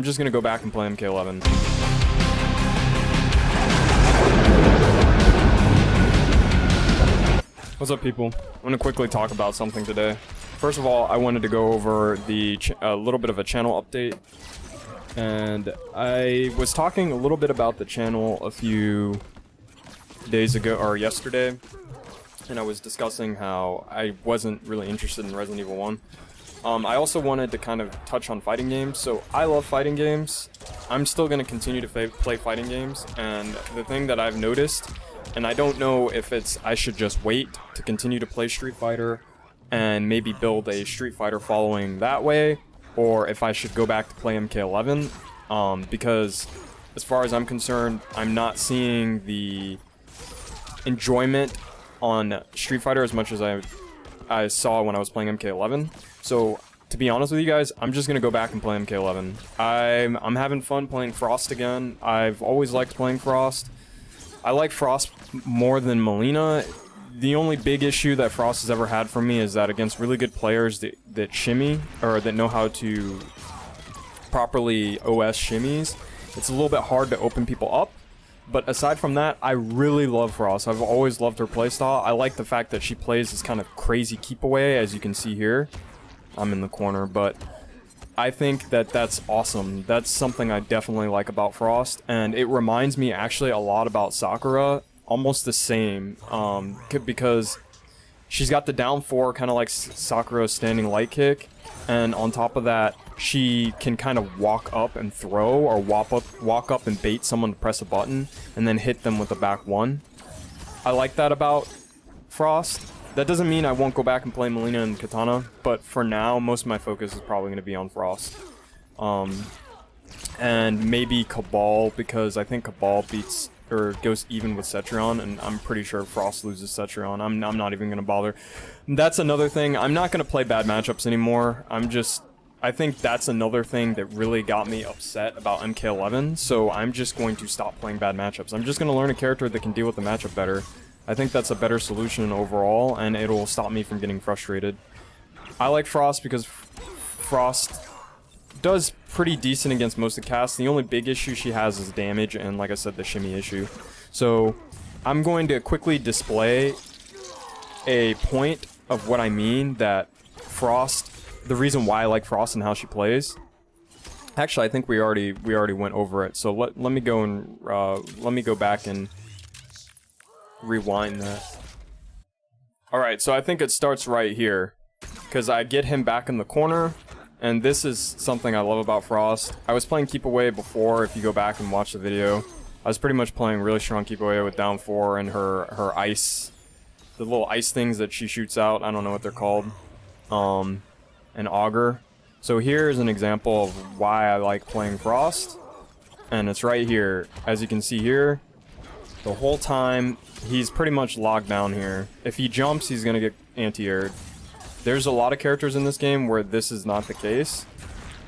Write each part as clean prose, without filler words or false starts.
just gonna go back and play MK11. What's up, people? I'm gonna quickly talk about something today. First of all, I wanted to go over a little bit of a channel update. And I was talking a little bit about the channel a few days ago, or yesterday. And I was discussing how I wasn't really interested in Resident Evil 1. I also wanted to kind of touch on fighting games. So I love fighting games. I'm still going to continue to play fighting games. And the thing that I've noticed, and I don't know if I should just wait to continue to play Street Fighter and maybe build a Street Fighter following that way, or if I should go back to play MK11, because as far as I'm concerned, I'm not seeing the enjoyment on Street Fighter as much as I saw when I was playing MK11. So to be honest with you guys, I'm just gonna go back and play MK11. I'm having fun playing Frost again. I've always liked playing Frost. I like Frost more than Melina. The only big issue that Frost has ever had for me is that against really good players that shimmy, or that know how to properly OS shimmies, it's a little bit hard to open people up. But aside from that, I really love Frost. I've always loved her playstyle. I like the fact that she plays this kind of crazy keep away, as you can see here. I'm in the corner, but I think that that's awesome. That's something I definitely like about Frost, and it reminds me actually a lot about Sakura. Almost the same, because she's got the down 4, kind of like Sakura's standing light kick, and on top of that, she can kind of walk up and throw, or walk up and bait someone to press a button, and then hit them with the back 1. I like that about Frost. That doesn't mean I won't go back and play Melina and Katana, but for now, most of my focus is probably going to be on Frost. And maybe Cabal, because I think Cabal beats or goes even with Cetrion, and I'm pretty sure Frost loses Cetrion. I'm not even gonna bother. That's another thing. I'm not gonna play bad matchups anymore. I think that's another thing that really got me upset about MK11, so I'm just going to stop playing bad matchups. I'm just gonna learn a character that can deal with the matchup better. I think that's a better solution overall, and it'll stop me from getting frustrated. I like Frost because Frost does pretty decent against most of the casts. The only big issue she has is damage, and like I said, the shimmy issue. So I'm going to quickly display a point of what I mean, that Frost, the reason why I like Frost and how she plays. Actually, I think we already went over it. So let me go and let me go back and rewind that. All right, so I think it starts right here, because I get him back in the corner. And this is something I love about Frost. I was playing Keep Away before, if you go back and watch the video. I was pretty much playing really strong Keep Away with down 4 and her ice, the little ice things that she shoots out, I don't know what they're called, an auger. So here's an example of why I like playing Frost, and it's right here. As you can see here, the whole time, he's pretty much locked down here. If he jumps, he's gonna get anti-aired. There's a lot of characters in this game where this is not the case,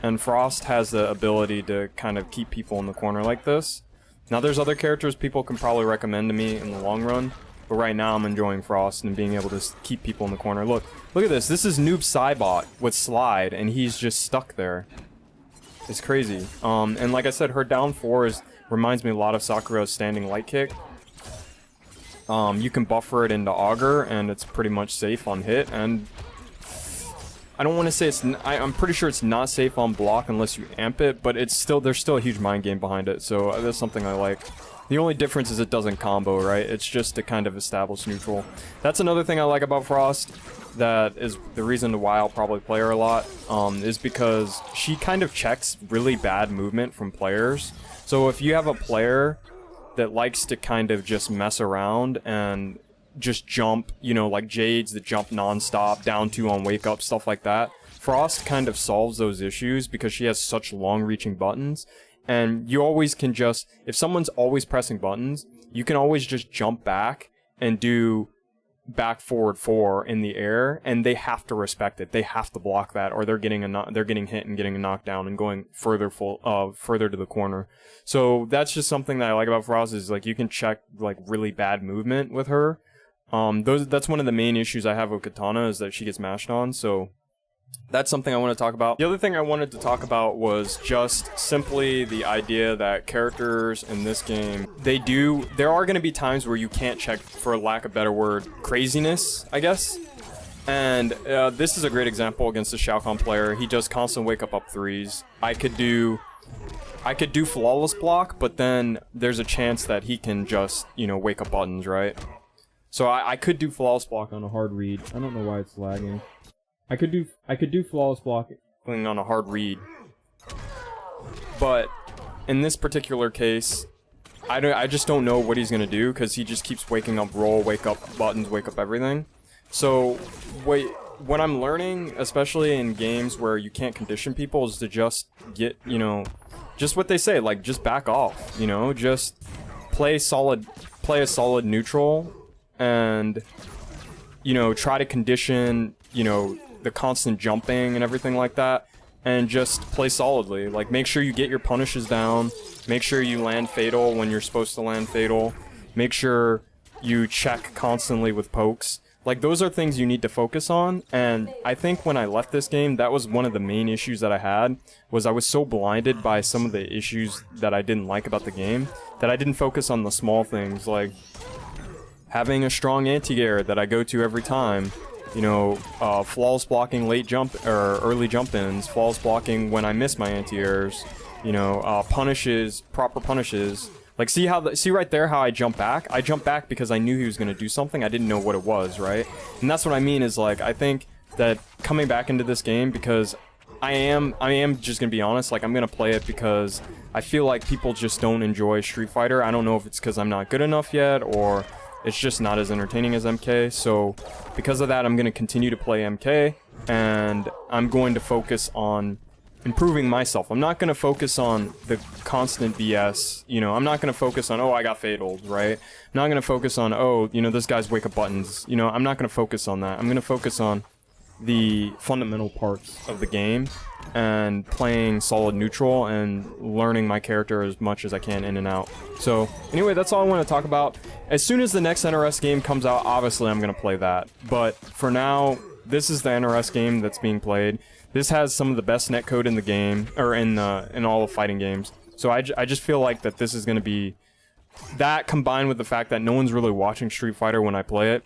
and Frost has the ability to kind of keep people in the corner like this. Now there's other characters people can probably recommend to me in the long run, but right now I'm enjoying Frost and being able to keep people in the corner. Look at this. This is Noob Cybot with Slide, and he's just stuck there. It's crazy. And like I said, her down 4 reminds me a lot of Sakura's standing light kick. You can buffer it into Auger, and it's pretty much safe on hit, and I don't want to say I'm pretty sure it's not safe on block unless you amp it, but there's still a huge mind game behind it, so that's something I like. The only difference is it doesn't combo, right? It's just to kind of establish neutral. That's another thing I like about Frost, that is the reason why I'll probably play her a lot, is because she kind of checks really bad movement from players. So if you have a player that likes to kind of just mess around and just jump, you know, like Jades that jump non-stop, down 2 on wake up, stuff like that. Frost kind of solves those issues because she has such long-reaching buttons, and you always can just, if someone's always pressing buttons, you can always just jump back and do back forward 4 in the air, and they have to respect it. They have to block that, or they're getting hit and getting a knockdown and going further to the corner. So that's just something that I like about Frost, is like you can check like really bad movement with her. That's one of the main issues I have with Katana, is that she gets mashed on. So that's something I want to talk about. The other thing I wanted to talk about was just simply the idea that characters in this game, there are going to be times where you can't check, for lack of a better word, craziness, I guess. And this is a great example against the Shao Kahn player. He does constant wake up threes. I could do flawless block, but then there's a chance that he can just, you know, wake up buttons, right? So I could do flawless block on a hard read. I don't know why it's lagging. I could do flawless blocking on a hard read, but in this particular case, I just don't know what he's gonna do, because he just keeps waking up roll, wake up buttons, wake up everything. So what I'm learning, especially in games where you can't condition people, is to just get, you know, just what they say, like, just back off, you know, just play a solid neutral, and, you know, try to condition, you know, the constant jumping and everything like that, and just play solidly. Like, make sure you get your punishes down, make sure you land fatal when you're supposed to land fatal, make sure you check constantly with pokes. Like, those are things you need to focus on, and I think when I left this game, that was one of the main issues that I had, was I was so blinded by some of the issues that I didn't like about the game, that I didn't focus on the small things, like having a strong anti-air that I go to every time, you know, flawless blocking late jump, or early jump-ins, flawless blocking when I miss my anti-airs, you know, punishes, proper punishes. Like, see right there how I jump back? I jumped back because I knew he was going to do something. I didn't know what it was, right? And that's what I mean, is, like, I think that coming back into this game, because I am just going to be honest, like, I'm going to play it because I feel like people just don't enjoy Street Fighter. I don't know if it's because I'm not good enough yet, or it's just not as entertaining as MK. So because of that, I'm going to continue to play MK, and I'm going to focus on improving myself. I'm not going to focus on the constant BS, you know, I'm not going to focus on, oh, I got fataled, right? I'm not going to focus on, oh, you know, this guy's wake up buttons, you know, I'm not going to focus on that. I'm going to focus on the fundamental parts of the game, and playing solid neutral, and learning my character as much as I can in and out. So anyway, that's all I want to talk about. As soon as the next NRS game comes out, obviously I'm going to play that. But for now, this is the NRS game that's being played. This has some of the best netcode in the game, or in all the fighting games. So I just feel like that this is going to be, that combined with the fact that no one's really watching Street Fighter when I play it,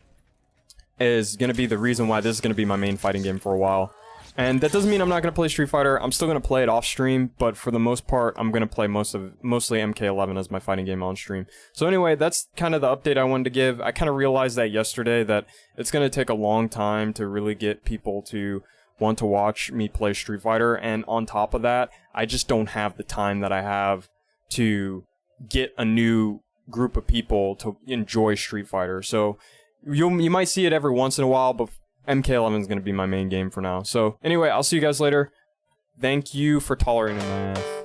is going to be the reason why this is going to be my main fighting game for a while. And that doesn't mean I'm not going to play Street Fighter. I'm still going to play it off stream, but for the most part, I'm going to play mostly MK11 as my fighting game on stream. So anyway, that's kind of the update I wanted to give. I kind of realized that yesterday, that it's going to take a long time to really get people to want to watch me play Street Fighter, and on top of that, I just don't have the time that I have to get a new group of people to enjoy Street Fighter. So you might see it every once in a while, but MK11 is going to be my main game for now. So anyway, I'll see you guys later. Thank you for tolerating my ass.